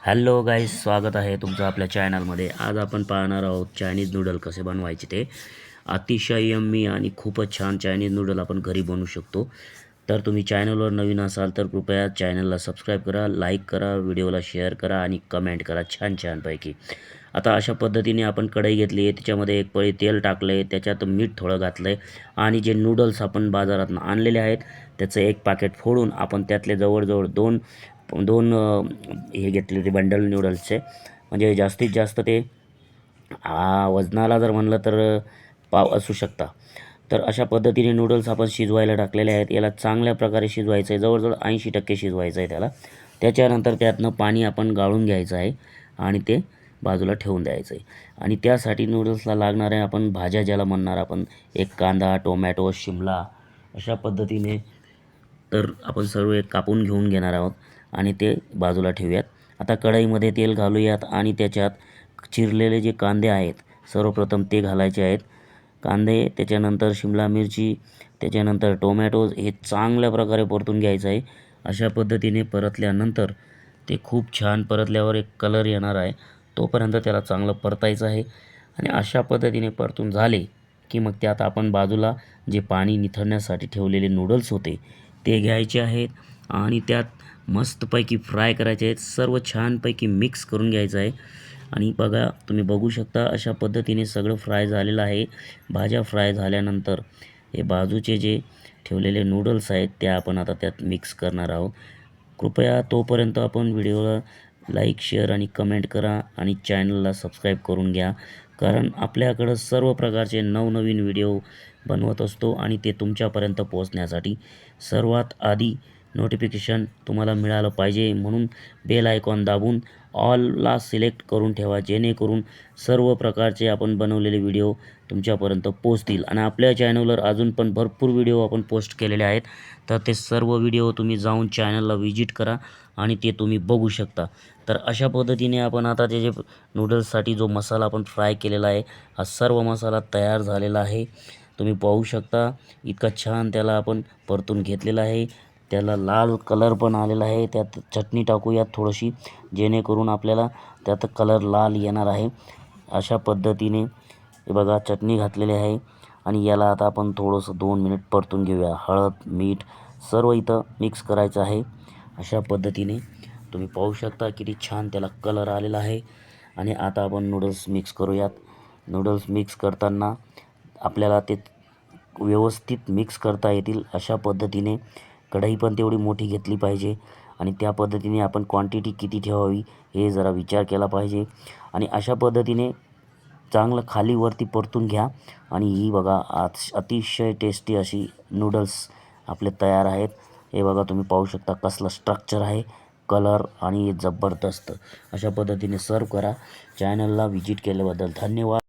Hello guys, स्वागत आहे तुमचं आपल्या चॅनलमध्ये। आज आपण पाहणार आहोत चायनीज नूडल कसे बनवायचे ते। अतिशय यम्मी आणि खूपच छान चायनीज नूडल आपण घरी बनवू शकतो। तर तुम्ही चॅनलवर नवीन असाल तर कृपया चॅनलला सबस्क्राईब करा, लाईक करा, व्हिडिओला शेअर करा आणि कमेंट करा छान पैकी। आता अशा पद्धतीने आपण कढई घेतली आहे, त्याच्यामध्ये एक पळी तेल टाकलं आहे, त्याच्यात मीठ थोडं घातलं आहे आणि जे नूडल्स आपण बाजारातून आणलेले आहेत त्याचं एक पॅकेट फोडून आपण त्यातले जवळजवळ दोन दोन हे घेतले ते बंडल नूडल्सचे। म्हणजे जास्तीत जास्त ते वजनाला जर म्हणलं तर पाव असू शकता। तर अशा पद्धतीने नूडल्स आपण शिजवायला टाकलेले आहेत। याला चांगल्या प्रकारे शिजवायचं आहे, जवळजवळ 80% शिजवायचं आहे त्याला। त्याच्यानंतर त्यातनं पाणी आपण गाळून घ्यायचं आहे आणि ते बाजूला ठेवून द्यायचं आहे। आणि त्यासाठी नूडल्सला लागणारे आपण भाज्या ज्याला म्हणणार आपण, एक कांदा, टोमॅटो, शिमला अशा पद्धतीने तर आपण सर्व एक कापून घेऊन घेणार आहोत आणि ते बाजूला ठेवूयात। आता कढईमध्ये तेल घालूयात आणि त्याच्यात चिरलेले जे कांदे आहेत सर्वप्रथम ते घालायचे आहेत। कांदे, त्याच्यानंतर शिमला मिरची, त्याच्यानंतर टोमॅटोज हे चांगल्या प्रकारे परतून घ्यायचं आहे। अशा पद्धतीने परतल्यानंतर ते खूप छान परतल्यावर एक कलर येणार आहे, तोपर्यंत त्याला चांगलं परतायचं आहे। आणि अशा पद्धतीने परतून झाले की मग त्यात आपण बाजूला जे पाणी निथळण्यासाठी ठेवलेले नूडल्स होते ते घ्यायचे आहेत आणि त्यात मस्तपैकी फ्राय करायचे आहेत। सर्व छानपैकी मिक्स करून घ्यायचं आहे। आणि बघा, तुम्ही बघू शकता अशा पद्धतीने सगळं फ्राय झालेलं आहे। भाज्या फ्राय झाल्यानंतर हे बाजूचे जे ठेवलेले नूडल्स आहेत ते आपण आता त्यात मिक्स करणार आहोत। कृपया तोपर्यंत आपण व्हिडिओला लाईक, शेअर आणि कमेंट करा आणि चॅनलला सबस्क्राईब करून घ्या, कारण आपल्याकडं सर्व प्रकारचे नवनवीन व्हिडिओ बनवत असतो आणि ते तुमच्यापर्यंत पोहोचण्यासाठी सर्वात आधी नोटिफिकेशन तुम्हाला मिळालं पाहिजे म्हणून बेल आयकॉन दाबून ऑलला सिलेक्ट करून ठेवा, जेणेकरून सर्व प्रकारचे आपण बनवलेले व्हिडिओ तुमच्यापर्यंत पोहोचतील। आणि आपल्या चॅनलवर अजून पण भरपूर व्हिडिओ आपण पोस्ट केलेले आहेत, तर ते सर्व व्हिडिओ तुम्ही जाऊन चॅनलला व्हिजिट करा आणि ते तुम्ही बघू शकता। तर अशा पद्धतीने आपण आता ते जे नूडल्ससाठी जो मसाला आपण फ्राय केलेला आहे, हा सर्व मसाला तयार झालेला आहे। तुम्ही पाहू शकता इतका छान त्याला आपण परतून घेतलेला आहे। त्याला लाल कलर पण आलेला आहे। त्यात चटणी टाकूयात थोडीशी, जेणेकरून आपल्याला त्यात कलर लाल येणार आहे। अशा पद्धतीने हे बघा चटणी घातलेली आहे आणि याला आता आपण थोडंसं 2 मिनिट परतून घेऊया। हळद, मीठ सर्व इथं मिक्स करायचं आहे। अशा पद्धतीने तुम्ही पाहू शकता किती छान त्याला कलर आलेला आहे। आणि आता आपण नूडल्स मिक्स करूयात। नूडल्स मिक्स करताना आपल्याला ते व्यवस्थित मिक्स करता येतील अशा पद्धतीने कढई पण तेवढी मोठी घेतली पाहिजे आणि त्या पद्धतीने आपण क्वांटिटी किती ठेवावी हे जरा विचार केला पाहिजे। आणि अशा पद्धतीने चांगलं खाली वरती परतून घ्या। आणि ही बघा अतिशय टेस्टी अशी नूडल्स आपले तयार आहेत। हे बघा, तुम्ही पाहू शकता कसलं स्ट्रक्चर आहे, कलर आणि जबरदस्त। अशा पद्धतीने सर्व करा। चॅनलला व्हिजिट केल्याबद्दल धन्यवाद।